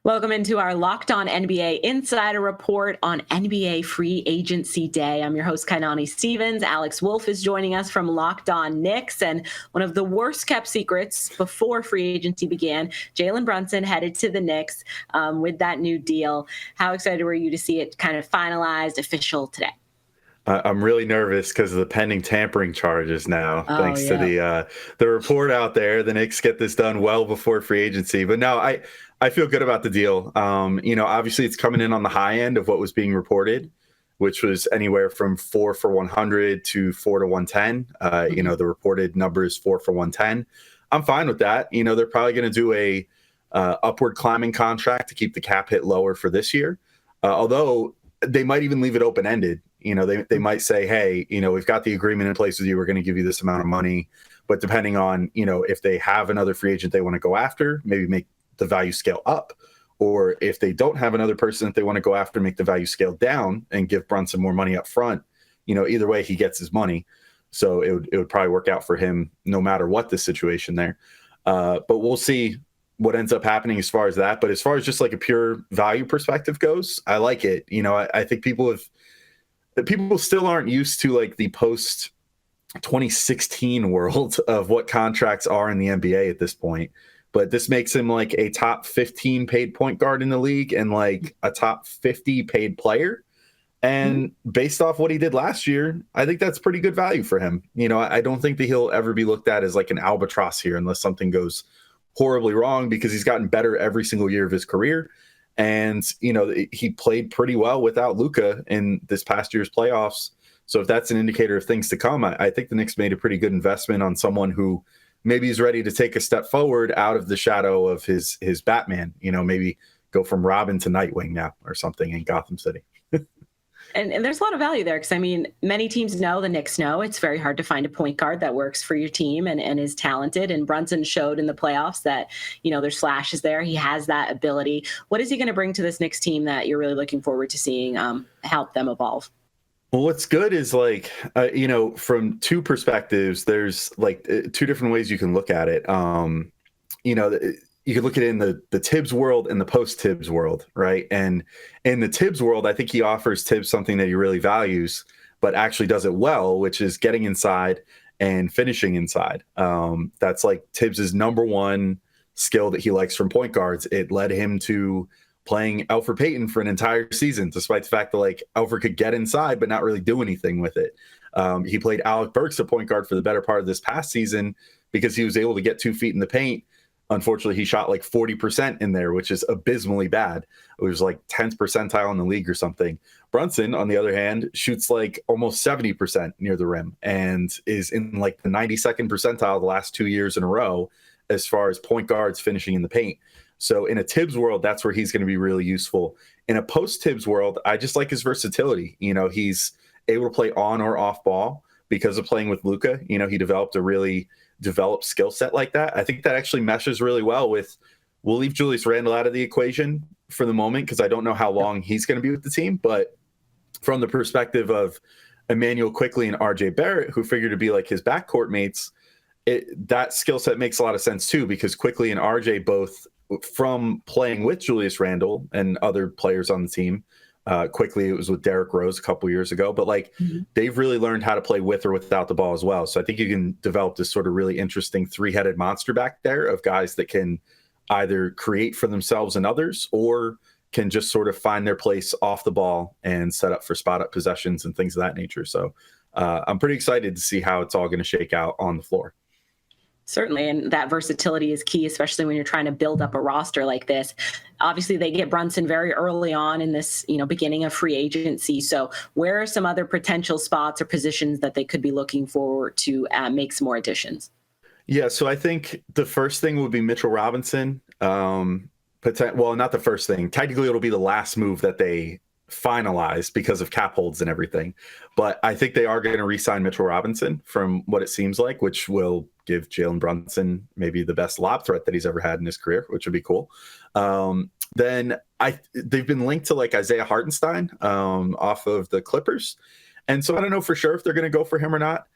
Welcome into our Locked On NBA Insider Report on NBA Free Agency Day. I'm your host, Kainani Stevens. Alex Wolf is joining us from Locked On Knicks. And one of the worst kept secrets before free agency began, Jalen Brunson headed to the Knicks with that new deal. How excited were you to see it kind of finalized, official today? I'm really nervous because of the pending tampering charges now, thanks to Yeah. the report out there. The Knicks get this done well before free agency. But no, I feel good about the deal. Obviously it's coming in on the high end of what was being reported, which was anywhere from 4 for 100 to 4 to 110. The reported number is 4 for 110. I'm fine with that. They're probably going to do a upward climbing contract to keep the cap hit lower for this year. Although they might even leave it open ended. They might say, hey, we've got the agreement in place with you. We're going to give you this amount of money. But depending on, if they have another free agent they want to go after, maybe make the value scale up. Or if they don't have another person that they want to go after, make the value scale down and give Brunson more money up front. Either way, he gets his money. So it would probably work out for him no matter what the situation there. But we'll see what ends up happening as far as that. But as far as just like a pure value perspective goes, I like it. I think people still aren't used to like the post 2016 world of what contracts are in the NBA at this point. But this makes him like a top 15 paid point guard in the league and like a top 50 paid player. And based off what he did last year, I think that's pretty good value for him. I don't think that he'll ever be looked at as like an albatross here unless something goes horribly wrong, because he's gotten better every single year of his career. And, he played pretty well without Luka in this past year's playoffs. So if that's an indicator of things to come, I think the Knicks made a pretty good investment on someone who maybe is ready to take a step forward out of the shadow of his Batman, maybe go from Robin to Nightwing now or something in Gotham City. And there's a lot of value there because, many teams know, the Knicks know, it's very hard to find a point guard that works for your team and is talented. And Brunson showed in the playoffs that, there's flashes there. He has that ability. What is he going to bring to this Knicks team that you're really looking forward to seeing help them evolve? Well, what's good is like, from two perspectives, there's like two different ways you can look at it. You could look at it in the Tibbs world and the post-Tibbs world, right? And in the Tibbs world, I think he offers Tibbs something that he really values, but actually does it well, which is getting inside and finishing inside. That's like Tibbs's number one skill that he likes from point guards. It led him to playing Elfrid Payton for an entire season, despite the fact that like Elfrid could get inside but not really do anything with it. He played Alec Burks at point guard for the better part of this past season because he was able to get 2 feet in the paint. Unfortunately, he shot like 40% in there, which is abysmally bad. It was like 10th percentile in the league or something. Brunson, on the other hand, shoots like almost 70% near the rim and is in like the 92nd percentile the last 2 years in a row as far as point guards finishing in the paint. So in a Tibbs world, that's where he's going to be really useful. In a post-Tibbs world, I just like his versatility. He's able to play on or off ball because of playing with Luka. He developed a really developed skill set like that. I think that actually meshes really well with, we'll leave Julius Randle out of the equation for the moment because I don't know how long he's going to be with the team. But from the perspective of Emmanuel Quickley and RJ Barrett, who figure to be like his backcourt mates, that skill set makes a lot of sense too, because Quickley and RJ both, from playing with Julius Randle and other players on the team, Quickly it was with Derrick Rose a couple years ago, but like they've really learned how to play with or without the ball as well. So I think you can develop this sort of really interesting three-headed monster back there of guys that can either create for themselves and others, or can just sort of find their place off the ball and set up for spot up possessions and things of that nature. So I'm pretty excited to see how it's all going to shake out on the floor. Certainly. And that versatility is key, especially when you're trying to build up a roster like this. Obviously, they get Brunson very early on in this, beginning of free agency. So where are some other potential spots or positions that they could be looking forward to make some more additions? Yeah, so I think the first thing would be Mitchell Robinson. Well, not the first thing. Technically, it'll be the last move that they finalize because of cap holds and everything. But I think they are going to re-sign Mitchell Robinson from what it seems like, which will give Jalen Brunson maybe the best lob threat that he's ever had in his career, which would be cool. Then they've been linked to like Isaiah Hartenstein off of the Clippers. And so I don't know for sure if they're going to go for him or not.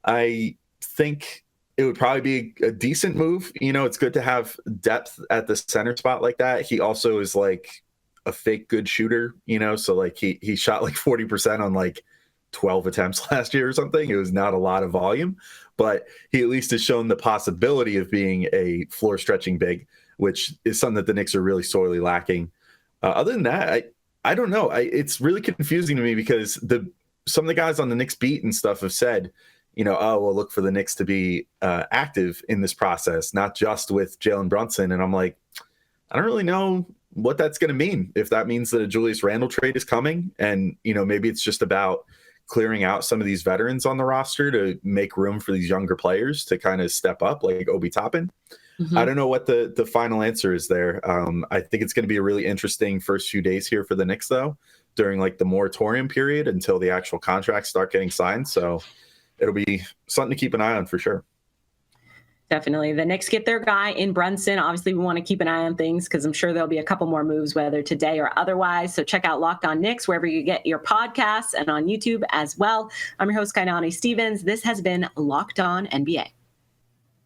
I think it would probably be a decent move. You know, it's good to have depth at the center spot like that. He also is like a fake good shooter, you know, so like he shot like 40% on like 12 attempts last year or something. It was not a lot of volume, but he at least has shown the possibility of being a floor stretching big, which is something that the Knicks are really sorely lacking. Other than that, I don't know. It's really confusing to me because some of the guys on the Knicks beat and stuff have said, you know, oh, well, look for the Knicks to be active in this process, not just with Jalen Brunson. And I'm like, I don't really know what that's going to mean. If that means that a Julius Randle trade is coming, and, you know, maybe it's just about clearing out some of these veterans on the roster to make room for these younger players to kind of step up, like Obi Toppin. Mm-hmm. I don't know what the final answer is there. I think it's going to be a really interesting first few days here for the Knicks, though, during like the moratorium period until the actual contracts start getting signed. So it'll be something to keep an eye on for sure. Definitely. The Knicks get their guy in Brunson. Obviously, we want to keep an eye on things because I'm sure there'll be a couple more moves, whether today or otherwise. So check out Locked On Knicks wherever you get your podcasts and on YouTube as well. I'm your host, Kainani Stevens. This has been Locked On NBA.